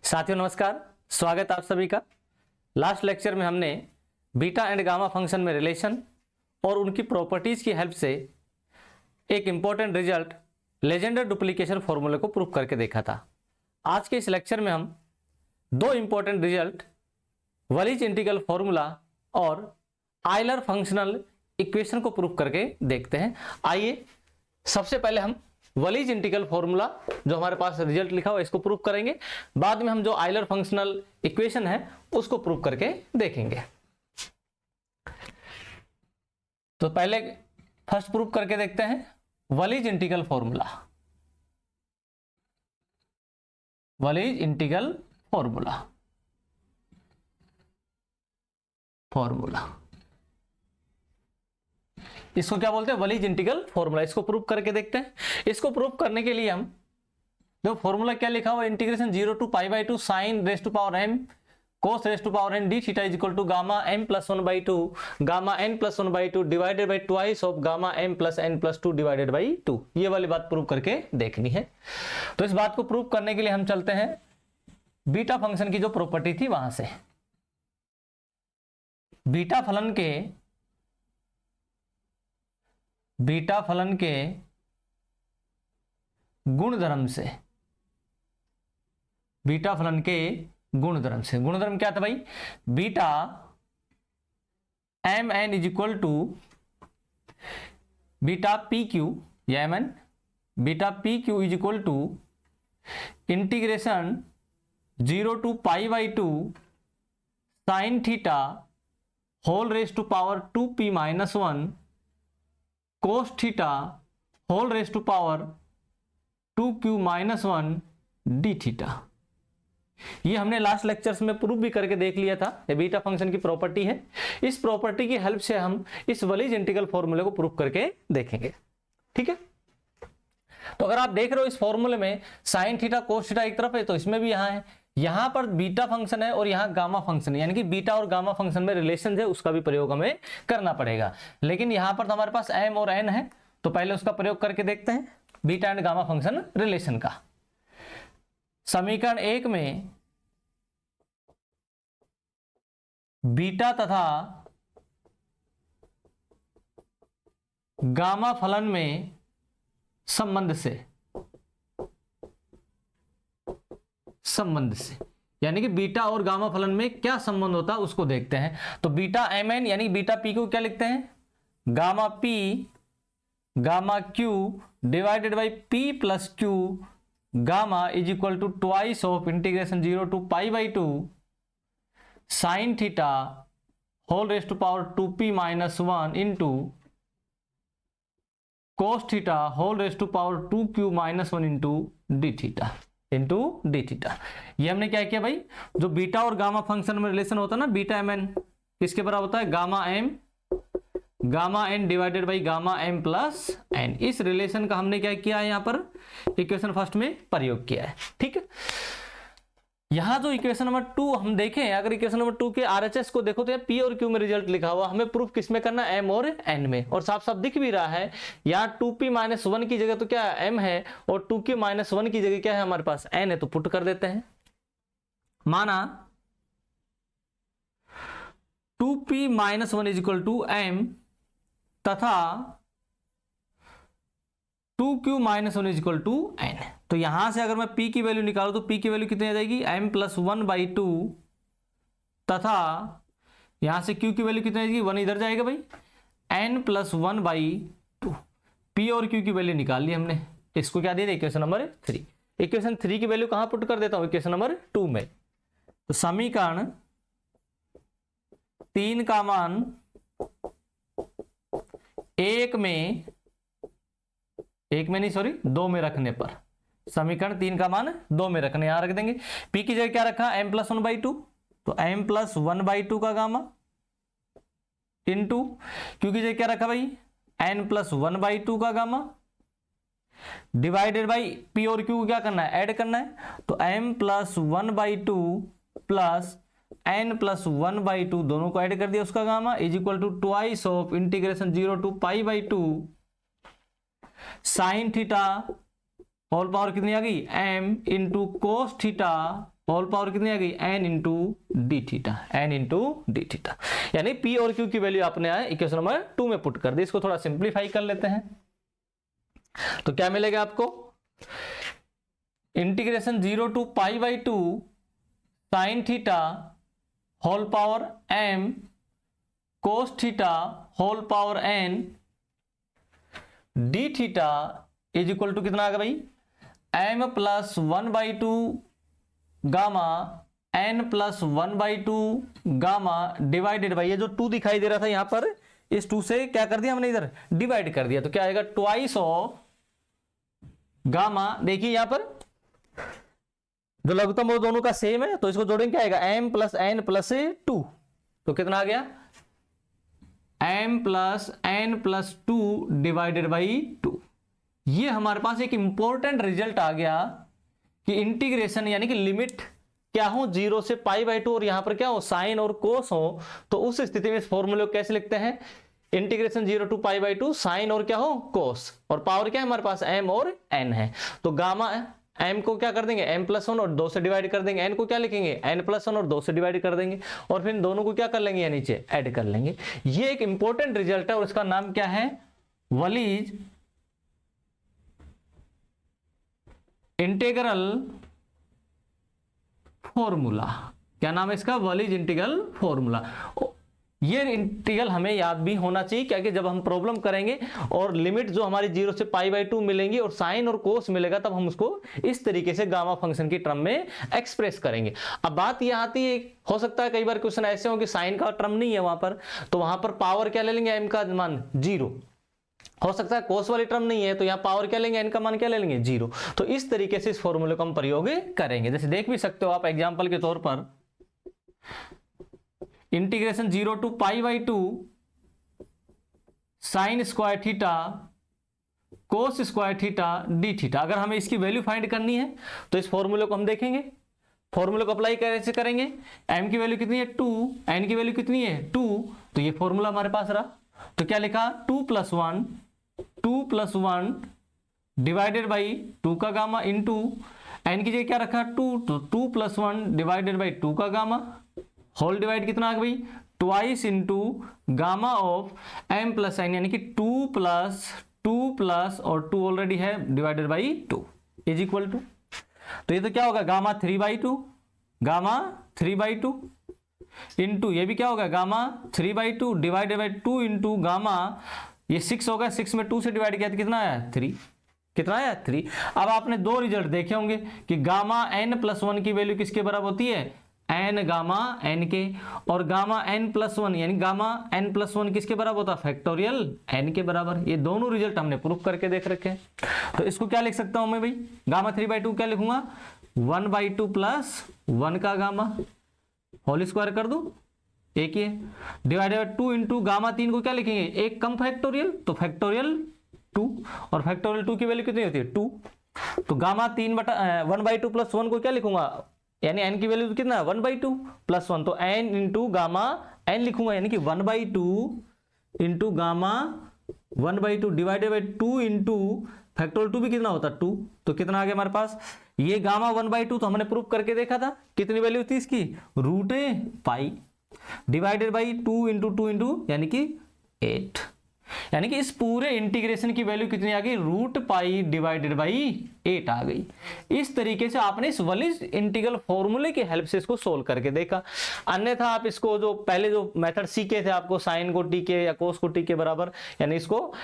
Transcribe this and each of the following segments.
साथियों नमस्कार, स्वागत आप सभी का। लास्ट लेक्चर में हमने बीटा एंड गामा फंक्शन में रिलेशन और उनकी प्रॉपर्टीज की हेल्प से एक इंपॉर्टेंट रिजल्ट लेजेंडर डुप्लीकेशन फॉर्मूले को प्रूव करके देखा था। आज के इस लेक्चर में हम दो इंपॉर्टेंट रिजल्ट वलीज इंटीग्रल फॉर्मूला और आयलर फंक्शनल इक्वेशन को प्रूव करके देखते हैं। आइए सबसे पहले हम वलीज इंटीग्रल फॉर्मूला जो हमारे पास रिजल्ट लिखा हुआ है इसको प्रूव करेंगे, बाद में हम जो आयलर फंक्शनल इक्वेशन है उसको प्रूव करके देखेंगे। तो पहले फर्स्ट प्रूव करके देखते हैं वलीज इंटीग्रल फॉर्मूला। वलीज इंटीग्रल फॉर्मूला इसको क्या बोलते हैं? वलीज इंटीग्रल फॉर्मूला। इसको प्रूव करके देखते हैं। इसको प्रूव करने के लिए हम जो फॉर्मूला क्या लिखा हुआ है, integration 0 to π/2 sin raise to power m cos raise to power n d theta is equal to gamma m plus 1/2 gamma n plus 1/2 divided by twice of gamma m plus n plus 2 divided by 2। ये वाली बात prove करके देखनी है। तो इस बात को प्रूव करने के लिए हम चलते हैं बीटा फंक्शन की जो प्रॉपर्टी थी वहां से। बीटा फलन के गुणधर्म से, बीटा फलन के गुणधर्म से, गुणधर्म क्या था भाई? Beta M N is equal to beta p q या m n, beta p q is equal to integration 0 to π/2 sine theta whole raise to power 2p minus 1 cos theta whole raise to power 2q minus 1 d theta. ये हमने last lectures में prove भी करके देख लिया था। ये beta function की प्रॉपर्टी है। इस प्रॉपर्टी की हेल्प से हम इस वलीज इंटीग्रल फॉर्मूले को प्रूव करके देखेंगे। ठीक है, तो अगर आप देख रहे हो इस फॉर्मूले में साइन थीटा कोस थीटा एक तरफ है, तो इसमें भी यहां है। यहां पर बीटा फंक्शन है और यहां गामा फंक्शन है, यानी कि बीटा और गामा फंक्शन में रिलेशन है, उसका भी प्रयोग हमें करना पड़ेगा। लेकिन यहां पर तो हमारे पास m और n है, तो पहले उसका प्रयोग करके देखते हैं beta and gamma function relation का। समीकरण 1 में बीटा तथा गामा फलन में संबंध से यानी कि बीटा और गामा फलन में क्या संबंध होता है उसको देखते हैं। तो बीटा एम एन यानी बीटा पी को क्या लिखते हैं? Gamma p gamma q divided by p plus q gamma is equal to twice of integration 0 to π/2 sine theta whole raise to power 2p minus 1 into cos theta whole raise to power 2q minus 1 into d theta. ये हमने क्या किया भाई? जो beta और gamma function में relation होता है ना, बीटा एम एन किसके बराबर होता है? Gamma N divided by gamma M plus N. इस रिलेशन का हमने क्या किया है? यहाँ पर इक्वेशन फर्स्ट में प्रयोग किया है। ठीक है, यहां जो इक्वेशन नंबर 2 हम देखें, अगर इक्वेशन नंबर 2 के आरएचएस को देखो तो यहाँ पी और क्यू में रिजल्ट लिखा हुआ, हमें प्रूफ किसमें करना है? एम और एन में। और साफ साफ दिख भी रहा है, यहाँ 2p माइनस 1 की जगह तो क्या है? एम है, और 2q माइनस 1 की जगह क्या है हमारे पास? एन है। तो पुट कर देते हैं। माना 2p minus 1 is equal to M तथा 2q minus 1 is equal to N. तो यहां से अगर मैं p की वैल्यू निकालूं तो p की वैल्यू कितनी आ जाएगी? m प्लस 1/2 तथा यहां से q की वैल्यू कितनी आ जाएगी? 1 इधर जाएगा भाई, n प्लस 1/2। p और q की वैल्यू निकाल ली हमने। इसको क्या दे दिया? Equation number 3। इक्वेशन 3 की वैल्यू कहां पुट कर देता हूं? इक्वेशन नंबर 2 में। तो समीकरण 3 का मान 2 में रखने पर, समीकरण 3 का मान 2 में रखने, यहां रख देंगे। p की जगह क्या रखा? m प्लस 1/2, तो m प्लस 1/2 का गामा इंटू q की जगह क्या रखा भाई? n प्लस 1/2 का गामा डिवाइडेड बाई p और q को क्या करना है? ऐड करना है। तो m plus 1/2 plus n plus 1/2 दोनों को ऐड कर दिया, उसका gamma is equal to twice of integration 0 to π/2 sine theta whole power कितनी आ गई? m into cos theta whole power कितनी आ गई, n into d theta, n into d theta. यानी p और q की वैल्यू आपने इक्वेशन नंबर 2 में पुट कर दी। इसको थोड़ा सिंप्लीफाई कर लेते हैं तो क्या मिलेगा आपको, integration 0 to pi by 2 sine theta whole power m cos theta whole power n D theta is equal to कितना आ गया भाई, m plus 1/2 gamma n plus 1/2 gamma divided by, ये जो 2 दिखाई दे रहा था यहां पर, इस 2 से क्या कर दिया हमने, इधर डिवाइड कर दिया, तो क्या आएगा ट्वाइस ऑफ गामा। देखिए यहां पर जो लघुत्तम वो दोनों का सेम है, तो इसको जोड़ेंगे क्या आएगा, m प्लस n प्लस 2, तो कितना आ गया, m plus n plus 2 divided by 2। ये हमारे पास एक इंपॉर्टेंट रिजल्ट आ गया कि इंटीग्रेशन यानी कि लिमिट क्या हो 0 से पाई बाई 2 और यहां पर क्या हो साइन और कोस हो, तो उस स्थिति में इस फॉर्मूले को कैसे लिखते हैं, integration 0 to pi by 2 sine और क्या हो कोस, और पावर क्या है हमारे पास m और n है, तो गामा m को क्या कर देंगे m प्लस 1 और 2 से डिवाइड कर देंगे, n को क्या लिखेंगे n प्लस 1 और 2 से डिवाइड कर देंगे, और फिर दोनों को क्या कर लेंगे, या नीचे ऐड कर लेंगे। ये एक इंपॉर्टेंट रिजल्ट है और इसका नाम क्या है, वलीज इंटीग्रल फॉर्मूला। क्या नाम है इसका, वलीज इंटीग्रल फॉर्मूला। ये इंटीग्रल हमें याद भी होना चाहिए, क्या कि जब हम प्रॉब्लम करेंगे और लिमिट जो हमारी 0 से पाई बाई 2 मिलेंगी और साइन और कोस मिलेगा, तब हम उसको इस तरीके से गामा फंक्शन की टर्म में एक्सप्रेस करेंगे। अब बात यह आती है, हो सकता है कई बार क्वेश्चन ऐसे हो कि साइन का टर्म नहीं है वहां पर, तो वहां पर पावर क्या ले लेंगे, m का मान 0, हो सकता है कोस वाली टर्म नहीं है तो यहां पावर क्या लेंगे, n का मान क्या ले लेंगे 0। तो इस तरीके से इस फॉर्मूले को हम प्रयोग करेंगे। जैसे देख भी सकते हो आप एग्जांपल के तौर पर, integration 0 to pi by 2 sine square theta cos square theta D theta. अगर हमें इसकी वैल्यू फाइंड करनी है तो इस फॉर्मूले को हम देखेंगे, फॉर्मूले को अप्लाई कैसे करेंगे, m की वैल्यू कितनी है 2, n की वैल्यू कितनी है 2, तो ये फॉर्मूला हमारे पास रहा। तो क्या लिखा, 2 प्लस 1 डिवाइडेड बाई 2 का गामा इंटू n की जगह क्या रखा 2, तो 2 प्लस 1 डिवाइडेड बाई 2 का गामा होल डिवाइड कितना आ गया भाई, twice into gamma of m plus n, यानी कि 2 प्लस और 2 ऑलरेडी है divided by 2 is equal to, तो ये तो क्या होगा गामा 3/2 इंटू ये भी क्या होगा gamma 3/2 divided by 2 into gamma, ये 6 होगा, 6 में 2 से डिवाइड किया तो कितना आया 3, कितना आया 3। अब आपने दो रिजल्ट देखे होंगे कि गामा n प्लस 1 की वैल्यू किसके बराबर होती है, n गामा n के, और गामा n प्लस 1 यानी गामा n प्लस 1 किसके बराबर होता है, फैक्टोरियल n के बराबर। ये दोनों रिजल्ट हमने प्रूफ करके देख रखे हैं। तो इसको क्या लिख सकता हूं मैं भाई, गामा 3/2 क्या लिखूंगा, 1/2 प्लस 1 का गामा होल स्क्वायर कर दूं, एक ही है, डिवाइडेड बाई 2 इंटू गामा 3 को क्या लिखेंगे, एक कम फैक्टोरियल, तो फैक्टोरियल 2, और फैक्टोरियल 2 की वैल्यू कितनी होती है 2, तो गामा 1/2 प्लस 1 को क्या लिखूंगा, यानी n की वैल्यू कितना 1/2 प्लस 1, तो n इंटू गामा n लिखूंगा, यानी कि 1/2 into gamma 1/2 divided by 2 into factorial 2 भी कितना होता 2, तो कितना आ गया हमारे पास, ये गामा 1/2 तो हमने प्रूफ करके देखा था, कितनी वैल्यू थी इसकी, √π डिवाइडेड बाई 2 इंटू यानी कि 8, यानी कि इस पूरे इंटीग्रेशन की वैल्यू कितनी आ गई, √π डिवाइडेड बाई 8 आ गई। इस तरीके से आपने इस वलीज इंटीग्रल फॉर्मूले की हेल्प से इसको सोल्व करके देखा। अन्यथा आप इसको जो पहले जो मेथड सीखे थे आपको साइन को टी के या कोस को टी के बराबर, यानी इसको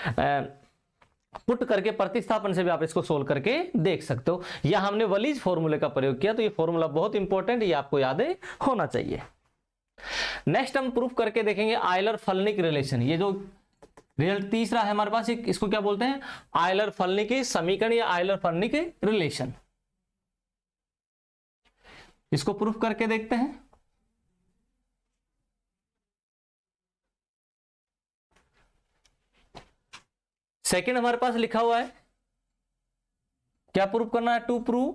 पुट करके प्रतिस्थापन से भी आप इसको सोल्व करके देख सकते हो। या हमने वलीज फॉर्मूले का प्रयोग किया, तो ये फॉर्मूला बहुत इंपॉर्टेंट, ये आपको याद होना चाहिए। नेक्स्ट हम प्रूफ करके देखेंगे आयलर फलनिक रिलेशन। ये जो रिजल्ट तीसरा है हमारे पास, इसको क्या बोलते हैं, आयलर फलनिक समीकरण या आयलर फलनिक रिलेशन। इसको प्रूफ करके देखते हैं। सेकंड हमारे पास लिखा हुआ है, क्या प्रूफ करना है, to prove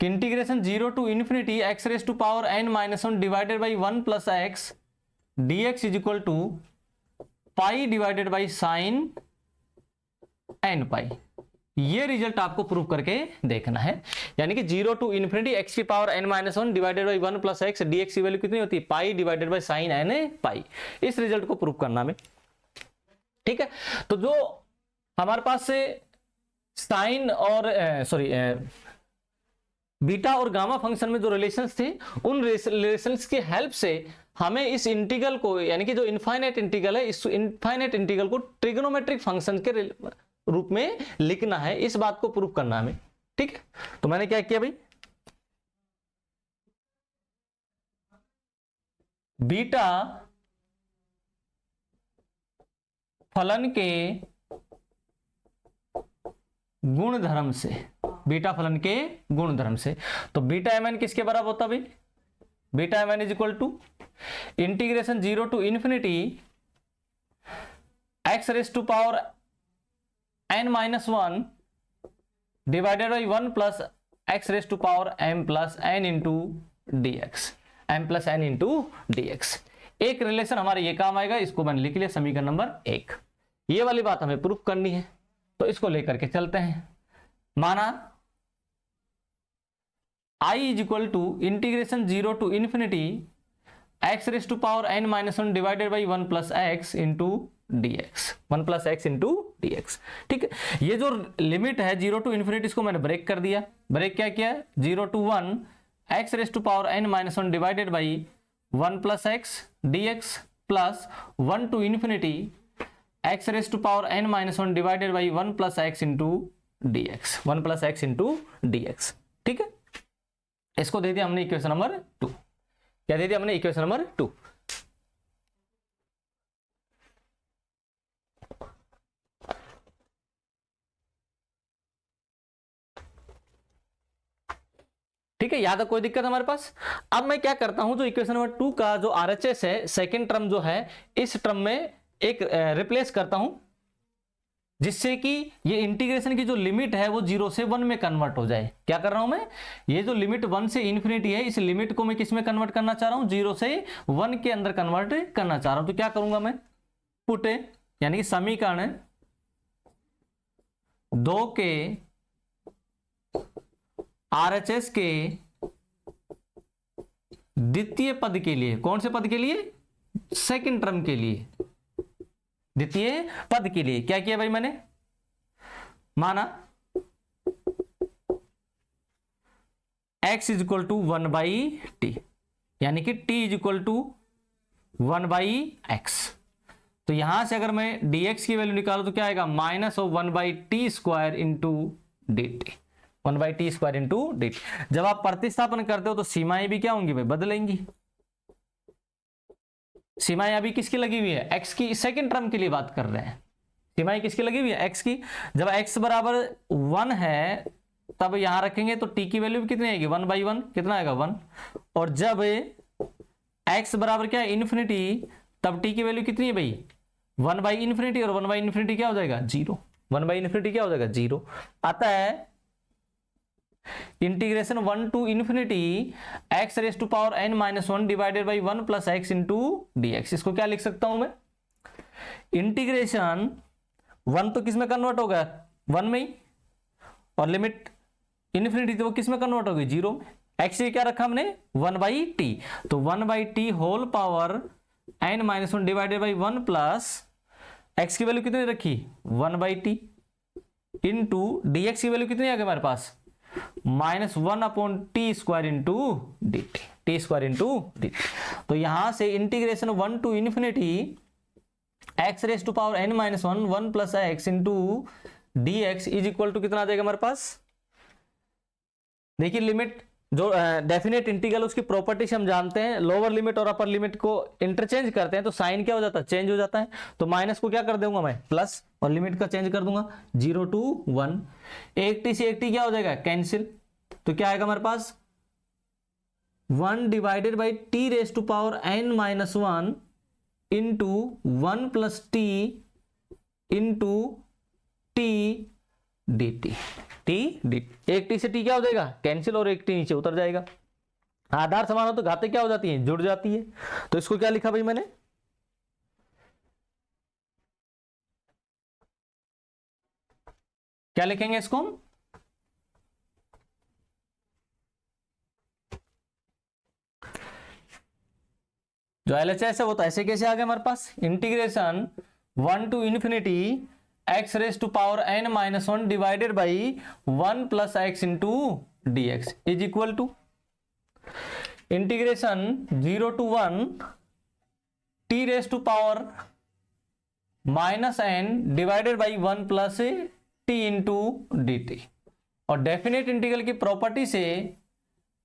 integration 0 to infinity x raise to power n-1 divided by 1 plus x dx is equal to pi divided by sine n pi. ये रिजल्ट आपको प्रूव करके देखना है। यानी कि 0 टू इन्फिनिटी x की power n-1 divided by 1 plus x dx की वैल्यू कितनी होती है, pi divided by sine n पाई। इस रिजल्ट को प्रूव करना हमें, ठीक है। तो जो हमारे पास से साइन और बीटा और गामा फंक्शन में जो रिलेशंस थे, उन रिलेशंस की हेल्प से हमें इस इंटीग्रल को, यानी कि जो इनफाइनाइट इंटीग्रल है, इस इनफाइनाइट इंटीग्रल को ट्रिग्नोमेट्रिक फंक्शन के रूप में लिखना है। इस बात को प्रूव करना है हमें, ठीक है। तो मैंने क्या किया भाई, बीटा फलन के गुणधर्म से, बीटा फलन के गुणधर्म से, तो बीटा एम एन किसके बराबर होता भाई, beta M N is equal to integration 0 to infinity x raise to power n-1 divided by 1 plus X raise to power m plus n into D X, M plus N into D X. एक relation हमारे ये काम आएगा, इसको मैंने लिख लिया समीकरण नंबर 1। ये वाली बात हमें प्रूफ करनी है, तो इसको लेकर के चलते हैं। माना I is equal to integration 0 to infinity x raise to power n-1 divided by 1 plus x into D X, 1 plus x into D X, ठीक है। ये जो लिमिट है 0 टू इन्फिनिटी, इसको मैंने ब्रेक कर दिया। ब्रेक क्या किया, 0 to 1 X raise to power n-1 divided by 1 plus x D x plus 1 to infinity x raise to power n-1 divided by 1 plus x into D X, 1 plus x into D X, ठीक है। इसको दे दिया हमने equation number 2। क्या दे दिया हमने, equation number 2। ठीक है, याद है, कोई दिक्कत हमारे पास। अब मैं क्या करता हूं, जो इक्वेशन नंबर 2 का जो आरएचएस है, सेकेंड टर्म जो है, इस टर्म में एक रिप्लेस करता हूं, जिससे कि ये इंटीग्रेशन की जो लिमिट है वो 0 से 1 में कन्वर्ट हो जाए। क्या कर रहा हूं मैं, ये जो लिमिट 1 से इन्फिनिटी है, इस लिमिट को मैं किस में कन्वर्ट करना चाह रहा हूं, 0 से 1 के अंदर कन्वर्ट करना चाह रहा हूं। तो क्या करूंगा मैं, पुट यानी कि समीकरण 2 के आरएचएस के द्वितीय पद के लिए, कौन से पद के लिए, सेकंड टर्म के लिए, द्वितीय पद के लिए क्या किया भाई मैंने, माना x is equal to 1 by T, यानी कि t is equal to 1 by X. तो यहां से अगर मैं dx की वैल्यू निकालूं तो क्या आएगा, minus of 1 by T square into D T, 1 by T square into D T. जब आप प्रतिस्थापन करते हो तो सीमाएं भी क्या होंगी भाई, बदलेंगी। सीमाएं अभी किसकी लगी हुई है, x की, सेकंड टर्म के लिए बात कर रहे हैं। सीमाएं किसकी लगी हुई है, x की। जब x बराबर 1 है तब यहां रखेंगे तो t की वैल्यू कितनी आएगी, 1 बाई 1, कितना आएगा 1। और जब x बराबर क्या है, इन्फिनिटी, तब t की वैल्यू कितनी है भाई, 1 बाई इन्फिनिटी, और 1 बाई इन्फिनिटी क्या हो जाएगा, 0। 1 बाई इन्फिनिटी क्या हो जाएगा, 0। अतः integration 1 to infinity x raise to power n-1 divided by 1 plus x into D X. इसको क्या लिख सकता हूं मैं, इंटीग्रेशन 1 तो किस में कन्वर्ट होगा, 1 में ही, और लिमिट इन्फिनिटी तो वो किस में कन्वर्ट होगी, 0 में। एक्स क्या रखा हमने, 1 बाई टी, तो 1 by T whole power n-1 divided by 1 plus X की वैल्यू कितनी रखी, 1 by T into D x की वैल्यू कितनी आ गई हमारे पास, -1 upon T square into D T, T square into D T. तो यहां से integration 1 to infinity x raise to power n-1 1 plus x into D x is equal to कितना आ जाएगा हमारे पास। देखिए लिमिट जो डेफिनेट इंटीग्रल, उसकी प्रॉपर्टी से हम जानते हैं, लोअर लिमिट और अपर लिमिट को इंटरचेंज करते हैं तो साइन क्या हो जाता है, चेंज हो जाता है। तो माइनस को क्या कर दूंगा मैं, प्लस, और लिमिट का चेंज कर दूंगा 0 टू 1। एक टी से एक टी क्या हो जाएगा, कैंसिल। तो क्या आएगा हमारे पास, 1 divided by T raise to power n-1 into 1 plus T into T D T, T D. एक टी से टी क्या हो जाएगा, कैंसिल, और एक टी नीचे उतर जाएगा। आधार समान हो तो घातें क्या हो जाती हैं, जुड़ जाती है। तो इसको क्या लिखा भाई मैंने, क्या लिखेंगे इसको हम, जो LHS है वो तो ऐसे कैसे आ गया हमारे पास, integration 1 to infinity x raise to power n minus 1 divided by 1 plus x into D x is equal to integration 0 to 1 t raise to power minus n divided by 1 plus t into D t. और definite integral की property से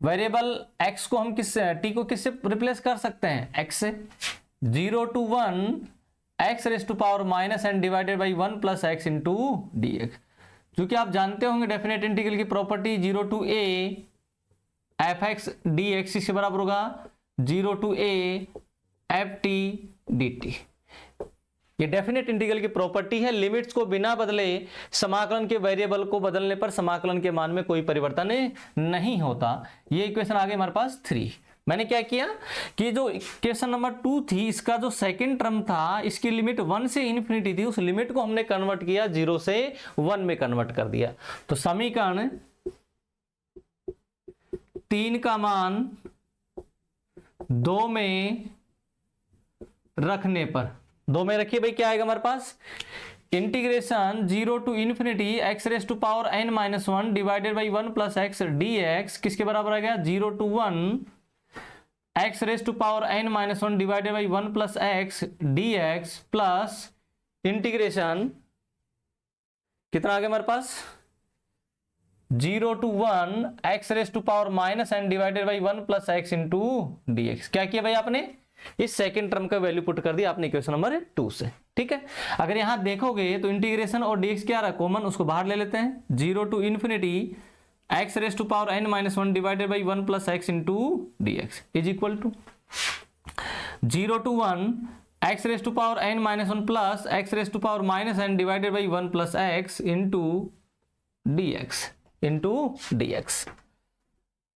variable x को हम किससे, t को किससे replace कर सकते हैं, x से। 0 to 1 x raise to power minus n divided by 1 plus x into D x. क्योंकि आप जानते होंगे डेफिनेट इंटीग्रल की property 0 to a f x D x इसके बराबर होगा 0 to a f t D t. ये डेफिनेट इंटीग्रल की प्रॉपर्टी है, लिमिट्स को बिना बदले समाकलन के वेरिएबल को बदलने पर समाकलन के मान में कोई परिवर्तन नहीं होता। ये इक्वेशन आ गई हमारे पास 3। मैंने क्या किया कि जो इक्वेशन नंबर 2 थी, इसका जो सेकंड टर्म था, इसकी लिमिट 1 से इन्फिनिटी थी, उस लिमिट को हमने कन्वर्ट किया 0 से 1 में कन्वर्ट कर दिया। तो समीकरण 3 का मान 2 में रखने पर, 2 में रखिए भाई, क्या आएगा हमारे पास, integration 0 to infinity x raise to power n minus 1 divided by 1 plus x D x किसके बराबर आ गया, 0 to 1 x raise to power n minus 1 divided by 1 plus x D x plus integration कितना आ गया हमारे पास, 0 to 1 x raise to power minus n divided by 1 plus x into D x. क्या किया भाई आपने, इस सेकंड टर्म का वैल्यू पुट कर दिया आपने इक्वेशन नंबर 2 से। ठीक है, अगर यहां देखोगे तो इंटीग्रेशन और dx क्या रहा, कॉमन, उसको बाहर ले लेते हैं। 0 to infinity x raise to power n minus 1 divided by 1 plus x into D x is equal to 0 to 1 x raise to power n minus 1 plus x raise to power minus n divided by 1 plus x into D x.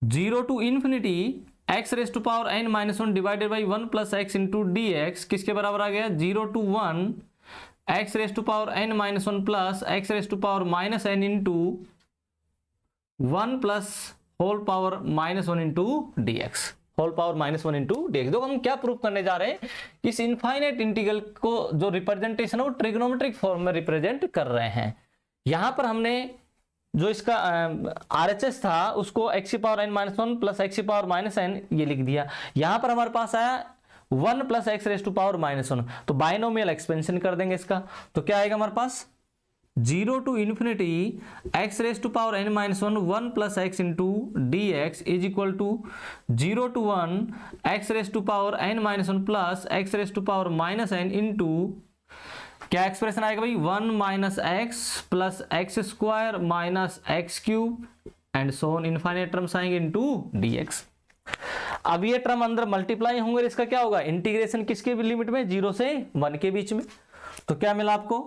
0 to infinity x raise to power n minus 1 divided by 1 plus x into D x किसके बराबर आ गया, 0 to 1 x raise to power n minus 1 plus x raise to power minus n into 1 plus whole power minus 1 into D x, whole power minus 1 into D x. देखो हम क्या prove करने जा रहे हैं, इस इनफाइनाइट इंटीग्रल को जो रिप्रेजेंटेशन है वो ट्रिग्नोमेट्रिक फॉर्म में रिप्रेजेंट कर रहे हैं। यहां पर हमने जो इसका RHS था उसको x की power n minus 1 plus X की पावर माइनस n ये लिख दिया। यहां पर हमारे पास आया 1 plus x raise to power minus 1, तो बाइनोमियल एक्सपेंशन कर देंगे इसका। तो क्या आएगा हमारे पास, 0 to infinity x raise to power n minus 1 1 plus x into D x is equal to 0 to 1 x raise to power n minus 1 plus x raise to power minus n into क्या expression आएगा भाई, 1 minus x plus x square minus x cube and so on, infinite terms आएंगे into d x. अब ये term अंदर multiply होंगे, इसका क्या होगा, इंटीग्रेशन किसके लिमिट में, 0 से 1 के बीच में। तो क्या मिला आपको,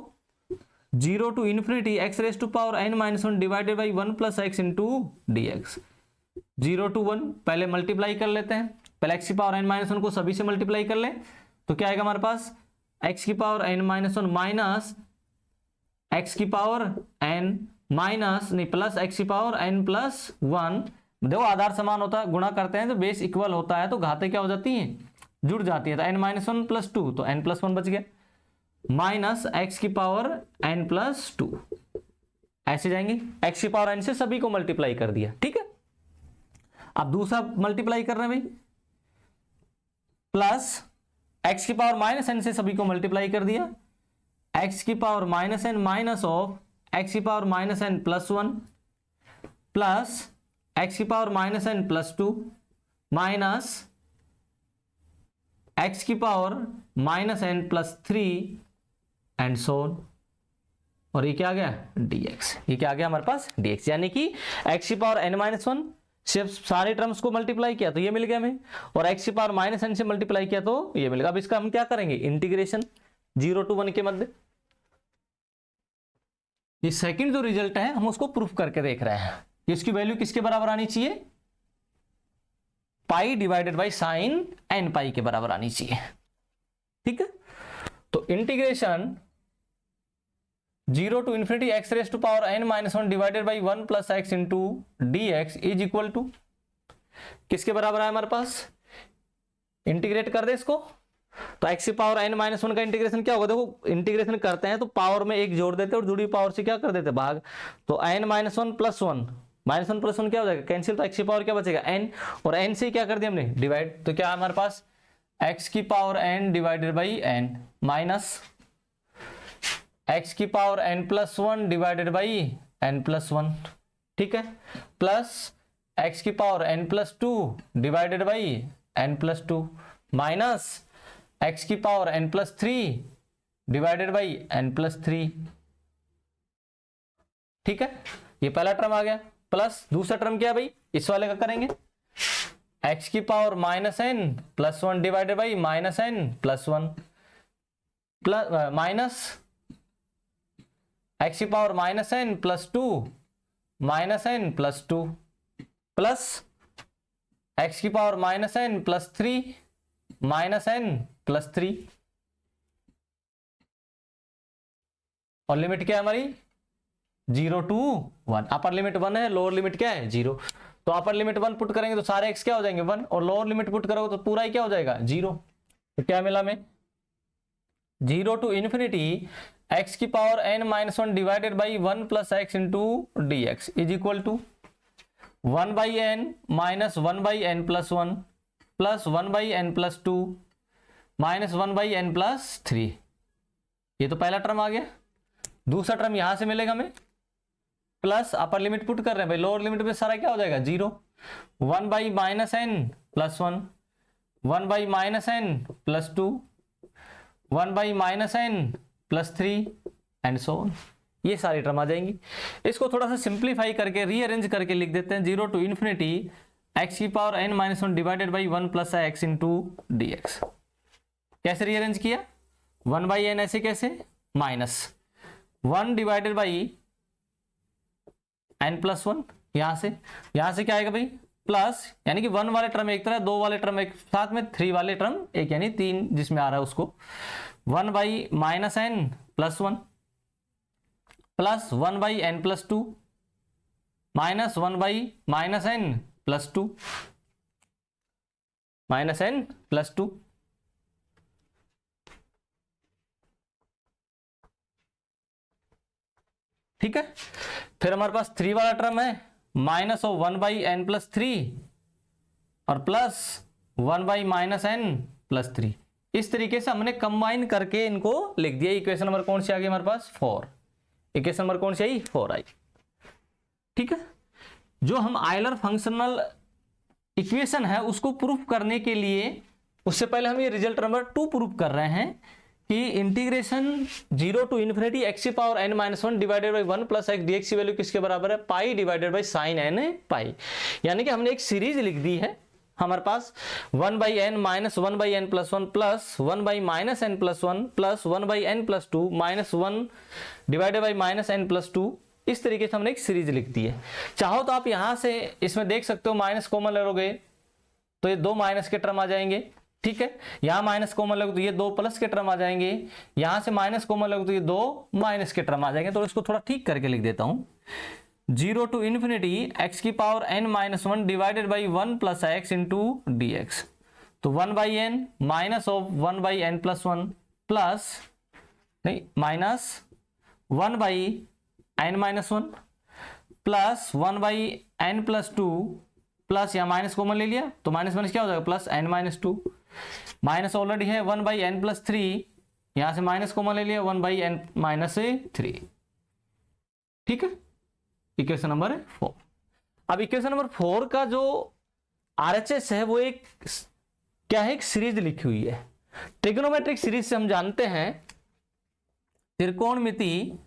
0 to infinity x raise to power n minus 1 divided by 1 plus x into D x. 0 to 1 पहले मल्टीप्लाई कर लेते हैं, पहले एक्स की पावर n माइनस 1 को सभी से मल्टीप्लाई कर ले, तो क्या आएगा हमारे पास, x की power n minus 1 minus x की पावर n माइनस नहीं प्लस एक्स की पावर n प्लस 1। देखो आधार समान होता है, गुणा करते हैं तो बेस इक्वल होता है, तो घातें क्या हो जाती हैं, जुड़ जाती है। तो n माइनस 1 प्लस 2, तो n प्लस 1 बच गया, माइनस एक्स की पावर n प्लस 2, ऐसे जाएंगे, x की पावर n से सभी को मल्टीप्लाई कर दिया। ठीक है, अब दूसरा मल्टीप्लाई कर रहे हैं भाई, प्लस x की पावर माइनस n से सभी को मल्टीप्लाई कर दिया, x की power minus n minus of x की power minus n plus 1 plus x की power minus n plus 2 minus x की power minus n plus 3 and so on. और ये क्या आ गया, dx, ये क्या आ गया हमारे पास, dx, यानी कि x की पावर n माइनस 1 सिर्फ सारे टर्म्स को मल्टीप्लाई किया तो ये मिल गया हमें, और x की पावर माइनस n से मल्टीप्लाई किया तो ये मिल गया। अब इसका हम क्या करेंगे, इंटीग्रेशन 0 टू 1 के मध्य, ये सेकंड जो रिजल्ट है हम उसको प्रूफ करके देख रहे हैं कि इसकी वैल्यू किसके बराबर आनी चाहिए, पाई divided by sine n pi के बराबर आनी चाहिए। ठीक है, तो integration 0 to infinity x raised to power n minus 1 divided by 1 plus x into D x is equal to किसके बराबर है हमारे पास, इंटीग्रेट कर दे इसको, तो x की पावर n माइनस 1 का इंटीग्रेशन क्या होगा, देखो इंटीग्रेशन करते हैं तो पावर में एक जोड़ देते हैं और जुड़ी पावर से क्या कर देते हैं भाग, तो n minus 1 plus 1 minus 1 plus 1 क्या हो जाएगा कैंसिल, तो x की पावर क्या बचेगा n, और n से क्या कर दिया हमने डिवाइड, तो क्या हमारे पास x की power n divided by n minus x की power n plus 1 divided by n plus 1, ठीक है, प्लस x की power n plus 2 divided by n plus 2 minus x की power n plus 3 divided by n plus 3, ठीक है, ये पहला term आ गया, प्लस दूसरा टर्म क्या है भाई, इस वाले का करेंगे, x की power minus n plus 1 divided by minus n plus 1 plus minus x की power minus n plus 2 minus n plus 2 plus x की power minus n plus 3 minus n plus 3, और लिमिट क्या है हमारी 0 to 1, अपर लिमिट 1 है, lower limit क्या है 0, तो अपर लिमिट 1 पुट करेंगे तो सारे x क्या हो जाएंगे 1, और लोअर लिमिट पुट करोगे तो पूरा ही क्या हो जाएगा 0, तो क्या मिला हमें 0 टू इन्फिनिटी x की power n minus 1 divided by 1 plus x into D x is equal to 1 by n minus 1 by n plus 1 plus 1 by n plus 2 minus 1 by n plus 3, ये तो पहला टर्म आ गया, दूसरा term यहां से मिलेगा हमें, प्लस अपर लिमिट पुट कर रहे हैं भाई, लोअर लिमिट पे सारा क्या हो जाएगा 0, 1 by minus n plus 1, 1 by minus n plus 2, 1 by minus n plus 3 and so on, ये सारी टर्म आ जाएंगी। इसको थोड़ा सा सिंप्लीफाई करके रीअरेंज करके लिख देते हैं 0 टू इन्फिनिटी x की power n minus 1 divided by 1 plus x into D x, कैसे रीअरेंज किया 1 बाई n ऐसे कैसे minus 1 divided by n plus 1, यहां से क्या आएगा भाई प्लस, यानी कि 1 वाले टर्म एक तरह 2 वाले टर्म एक साथ में 3 वाले टर्म एक, यानी 3 जिसमें आ रहा है उसको 1 by minus n plus 1 plus 1 by n plus 2 minus 1 by minus n plus 2 minus n plus 2, ठीक है, फिर हमारे पास 3 वाला टर्म है minus of 1 by n plus 3 और plus 1 by minus n plus 3, इस तरीके से हमने कंबाइन करके इनको लिख दिया। इक्वेशन नंबर कौन सी आ गई हमारे पास 4, इक्वेशन नंबर कौन सी आई 4 आई, ठीक है। जो हम आयलर फंक्शनल इक्वेशन है उसको प्रूफ करने के लिए, उससे पहले हम ये रिजल्ट नंबर 2 प्रूफ कर रहे हैं कि इंटीग्रेशन 0 टू इन्फिनिटी x की power n minus 1 divided by 1 plus x dx की वैल्यू किसके बराबर है pi divided by sine n pi, यानी कि हमने एक सीरीज लिख दी है हमारे पास 1 by n minus 1 by n plus 1 plus 1 by minus n plus 1 plus 1 by n plus 2 minus 1 divided by minus n plus 2, इस तरीके से हमने एक सीरीज लिख दी है। चाहो तो आप यहां से इसमें देख सकते हो माइनस कॉमन लोगे तो ये 2 माइनस के टर्म आ जाएंगे, ठीक है, यहां माइनस कॉमन लोगे तो ये 2 प्लस के टर्म आ जाएंगे, यहां से माइनस कॉमन लोगे तो ये 2 माइनस के टर्म आ जाएंगे। तो इसको थोड़ा ठीक करके लिख देता हूं 0 टू इन्फिनिटी x की power n minus 1 divided by 1 plus x into D x, तो 1 by n minus of 1 by n plus 1 plus नहीं minus 1 by n minus 1 plus 1 by n plus 2 plus या माइनस कॉमन ले लिया तो minus minus क्या हो जाएगा plus n minus 2, minus already है 1 बाई एन प्लस 3, यहां से माइनस कॉमन ले लिया 1 बाई एन माइनस 3, ठीक है, इक्वेशन नंबर 4। अब इक्वेशन नंबर 4 का जो आरएचएस है वो एक क्या है, एक सीरीज लिखी हुई है। ट्रिग्नोमेट्रिक सीरीज से हम जानते हैं त्रिकोणमिति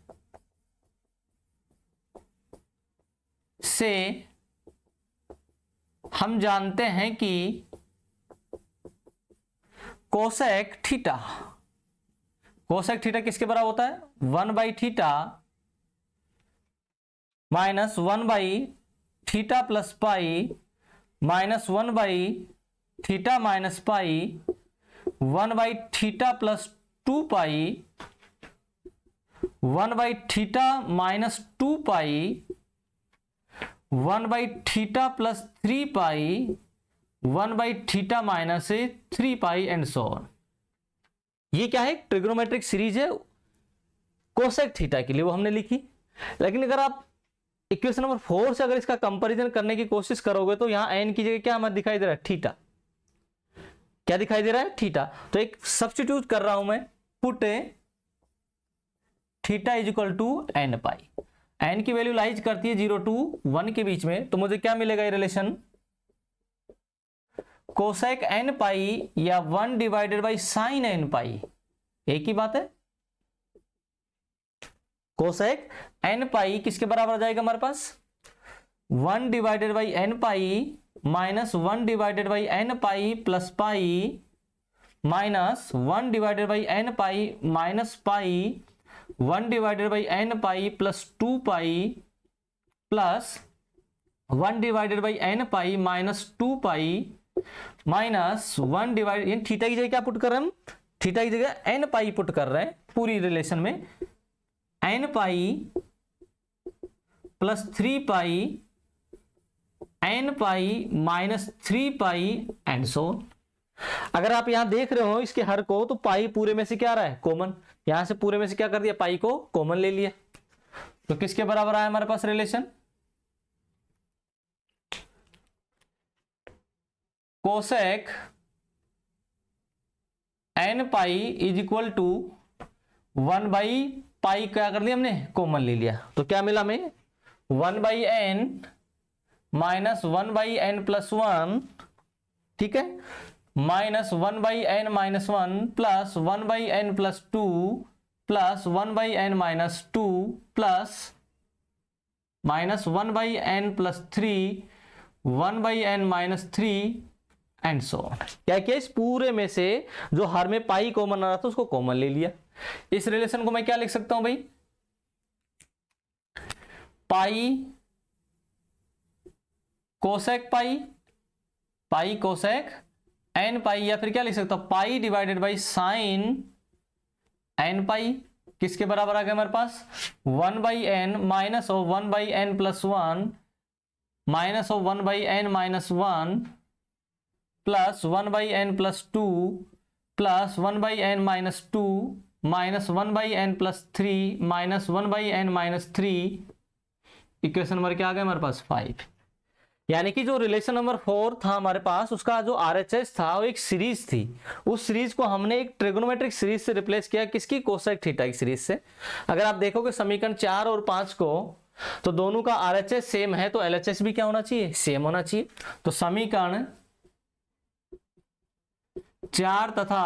से हम जानते हैं कि कोसेक थीटा, कोसेक थीटा किसके बराबर होता है 1 by theta minus 1 by theta plus pi minus 1 by theta minus pi 1 by theta plus 2 pi 1/थीटा माइनस 2 पाई 1/थीटा प्लस 3 पाई 1/थीटा minus 3 pi and so on. ये क्या है? ट्रिग्नोमेट्रिक सीरीज है कोसेक थीटा के लिए, वो हमने लिखी। लेकिन अगर आप इक्वेशन नंबर 4 से अगर इसका कंपैरिजन करने की कोशिश करोगे तो यहां एन की जगह क्या हमें दिखाई दे रहा है? थीटा। क्या दिखाई दे रहा है? थीटा। तो एक सब्स्टिट्यूट कर रहा हूं मैं, put theta is equal to n pi. N की वैल्यू लाइज करती है 0 टू 1 के बीच में, तो मुझे क्या मिलेगा? ये रिलेशन कोसेक एन पाई या 1 divided by sine n pi, एक ही बात है। कोसेक एन पाई किसके बराबर आ जाएगा हमारे पास? 1 divided by n pi minus 1 divided by n pi plus pi minus 1 divided by n pi minus pi 1 divided by n pi plus 2 pi plus 1 divided by n pi minus 2 pi minus 1 divide, theta की जगह क्या put कर रहे हैं हम? Theta की जगह N पाई put कर रहे हैं पूरी रिलेशन में। N pi plus 3 pi n pi minus 3 pi and so. अगर आप यहां देख रहे हो इसके हर को, तो पाई पूरे में से क्या आ रहा है? कॉमन। यहां से पूरे में से क्या कर दिया? पाई को कॉमन ले लिया। तो किसके बराबर आया हमारे पास relation? Cosec n pi is equal to 1 by pi, क्या कर लिया हमने? कॉमन ले लिया। तो क्या मिला हमें? 1 by n minus 1 by n plus 1, ठीक है, minus 1 by n minus 1 plus 1 by n plus 2 plus 1 by n minus 2 plus minus 1 by n plus 3 1 by n minus 3 and so on. क्या किया? इस पूरे में से जो हर में पाई कॉमन आ रहा था उसको कॉमन ले लिया। इस रिलेशन को मैं क्या लिख सकता हूं भाई? Pi cosec pi cosec n pi, या फिर क्या लिख सकता हूं? Pi divided by sine n pi. किसके बराबर आ गया हमारे पास? 1 by n minus of 1 by n plus 1 minus of 1 by n minus 1 plus 1 by n plus 2 plus 1 by n minus 2 minus 1 by n plus 3 minus 1 by n minus 3। Equation number क्या आ गया हमारे पास? 5। यानी कि जो रिलेशन नंबर 4 था हमारे पास, उसका जो RHS था वो एक सीरीज थी। उस सीरीज को हमने एक ट्रिग्नोमेट्रिक सीरीज से रिप्लेस किया। किसकी? कोसेक थीटा की सीरीज से। अगर आप देखोगे समीकरण 4 और 5 को, तो दोनों का RHS सेम है, तो LHS भी क्या होना चाहिए? सेम होना चाहिए। तो समीकरण 4 तथा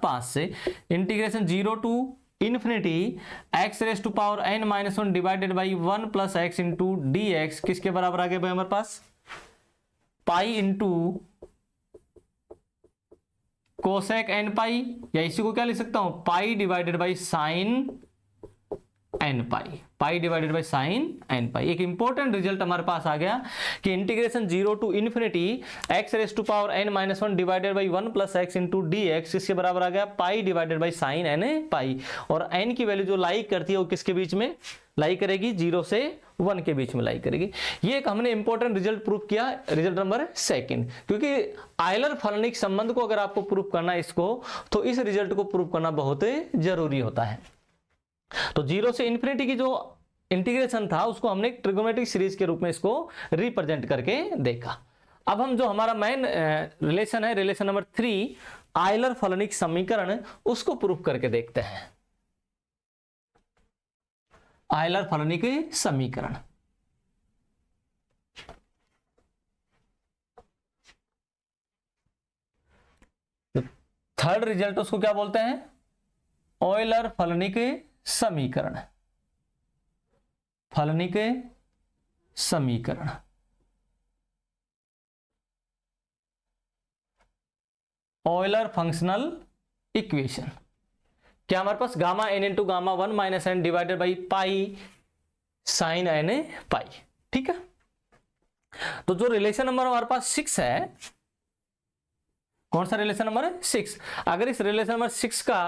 5 से integration 0 to infinity x raise to power n minus 1 divided by 1 plus x into D x, किसके बराबर आ गया भाई हमारे पास? Pi into cosec n pi, या इसी को क्या लिख सकता हूं? Pi divided by sine n pi divided by sine n pi. एक इंपॉर्टेंट रिजल्ट हमारे पास आ गया कि integration 0 to infinity x raise to power n minus 1 divided by 1 plus x into D x, इसके बराबर आ गया pi divided by sine n pi. और n की वैल्यू जो लाई करती है वो किसके बीच में लाई करेगी? 0 से 1 के बीच में लाई करेगी। ये एक हमने इंपॉर्टेंट रिजल्ट प्रूव किया, रिजल्ट नंबर 2, क्योंकि आयलर फलनिक संबंध को अगर आपको प्रूव करना है इसको, तो इस रिजल्ट को प्रूव करना बहुत जरूरी होता है। तो 0 से इन्फिनिटी की जो इंटीग्रेशन था उसको हमने ट्रिग्नोमेट्रिक सीरीज के रूप में इसको रिप्रेजेंट करके देखा। अब हम जो हमारा मेन रिलेशन है, रिलेशन नंबर 3, आयलर फलनिक समीकरण, उसको प्रूव करके देखते हैं। आयलर फलनिक समीकरण, थर्ड रिजल्ट उसको क्या बोलते हैं? ऑयलर फलनिक समीकरण। फलनिक समीकरण ऑयलर फंक्शनल इक्वेशन। क्या हमारे पास? Gamma n into gamma 1 minus n divided by pi sine n pi, ठीक है। तो जो रिलेशन नंबर हमारे पास 6 है, कौन सा रिलेशन नंबर है? 6। अगर इस रिलेशन नंबर 6 का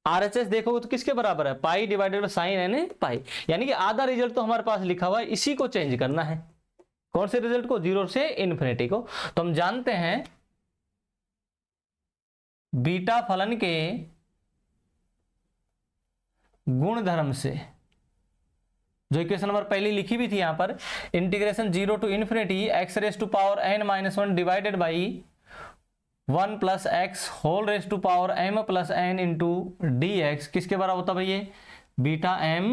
RHS देखोगे तो किसके बराबर है, pi divided by sine n pi, यानी कि आधा रिजल्ट तो हमारे पास लिखा हुआ है, इसी को चेंज करना है। कौन से रिजल्ट को, 0 से इन्फिनिटी को। तो हम जानते हैं बीटा फलन के गुणधर्म से, जो इक्वेशन नंबर पहले लिखी भी थी यहां पर, integration 0 to infinity x raise to power n minus 1 divided by 1 plus x whole raise to power m plus n into D x, किसके बराबर होता है भाई, ये बीटा m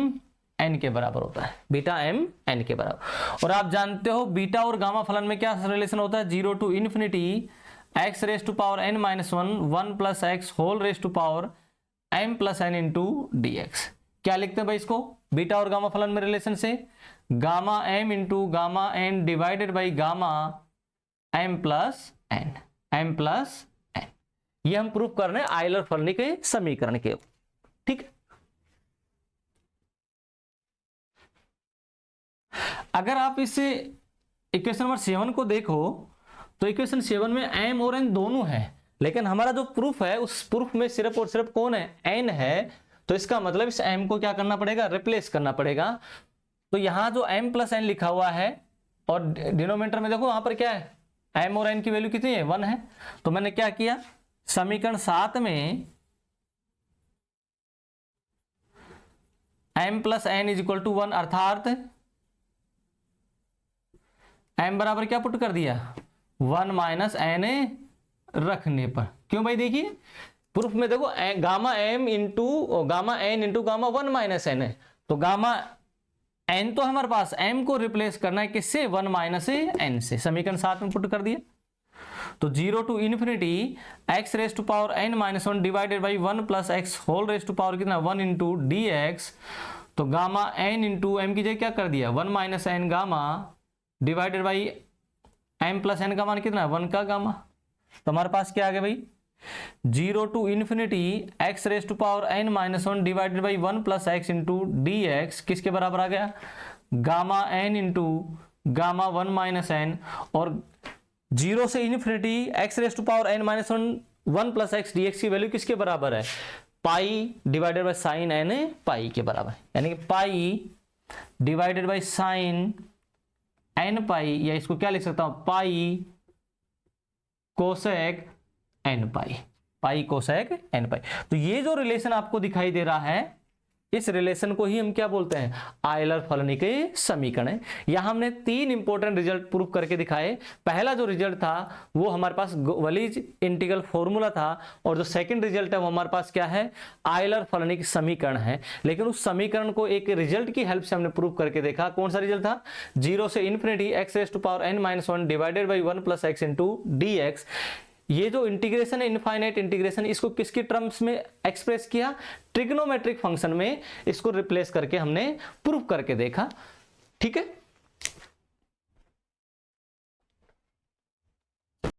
n के बराबर होता है, बीटा m n के बराबर। और आप जानते हो बीटा और गामा फलन में क्या रिलेशन होता है, 0 to infinity x raise to power n minus 1 1 plus x whole raise to power m plus n into D x. क्या लिखते हैं भाई इसको, बीटा और गामा फलन में रिलेशन से gamma m into gamma n divided by gamma m plus n, m plus n। ये हम प्रूफ कर रहे हैं आयलर फलनी के समीकरण के, ठीक। अगर आप इस इक्वेशन नंबर 7 को देखो तो इक्वेशन 7 में m और n दोनों है, लेकिन हमारा जो प्रूफ है उस प्रूफ में सिर्फ और सिर्फ कौन है, n है। तो इसका मतलब इस m को क्या करना पड़ेगा, रिप्लेस करना पड़ेगा। तो यहां जो m प्लस n लिखा हुआ है और डिनोमिनेटर में देखो वहां पर क्या है, m और n की वैल्यू कितनी है, 1 है। तो मैंने क्या किया, समीकरण 7 में m plus n is equal to 1, अर्थात m बराबर क्या पुट कर दिया, 1 माइनस n रखने पर। क्यों भाई, देखिए प्रूफ में देखो gamma m into gamma n into gamma 1 minus n है, तो गामा n तो हमारे पास, m को रिप्लेस करना है किससे, 1 माइनस n से। समीकरण 7 में पुट कर दिया। तो 0 to infinity x raise to power n minus 1 divided by 1 plus x whole raise to power कितना, 1 इंटू डी एक्स। तो गामा n इंटू m की जगह क्या कर दिया, 1 minus n gamma divided by m plus n का मान कितना, 1 का गामा। तो हमारे पास क्या आ गया भाई, 0 to infinity x raise to power n minus 1 divided by 1 plus x into D x, किसके बराबर आ गया, gamma n into gamma 1 minus n। और 0 से infinity x raise to power n minus 1 plus x D x की value किसके बराबर है, pi divided by sine n pi के बराबर, यानी कि pi divided by sine n pi, या इसको क्या लिख सकता हूं, पाई कोसेक n पाई, पाई कोसेक n पाई। तो ये जो रिलेशन आपको दिखाई दे रहा है, इस रिलेशन को ही हम क्या बोलते हैं, आयलर फलनी के समीकरण है। यहां हमने 3 इंपॉर्टेंट रिजल्ट प्रूव करके दिखाए। पहला जो रिजल्ट था वो हमारे पास वलीज इंटीग्रल फॉर्मूला था, और जो सेकंड रिजल्ट है वो हमारे पास क्या है, आयलर फलनी के समीकरण है। लेकिन उस समीकरण को एक रिजल्ट की हेल्प से हमने प्रूव करके देखा। कौन सा रिजल्ट था, 0 से infinity x raise to power n minus 1 divided by 1 plus x into D x. ये जो इंटीग्रेशन है, इनफाइनाइट इंटीग्रेशन, इसको किसकी टर्म्स में एक्सप्रेस किया, ट्रिग्नोमेट्रिक फंक्शन में इसको रिप्लेस करके हमने प्रूफ करके देखा, ठीक है।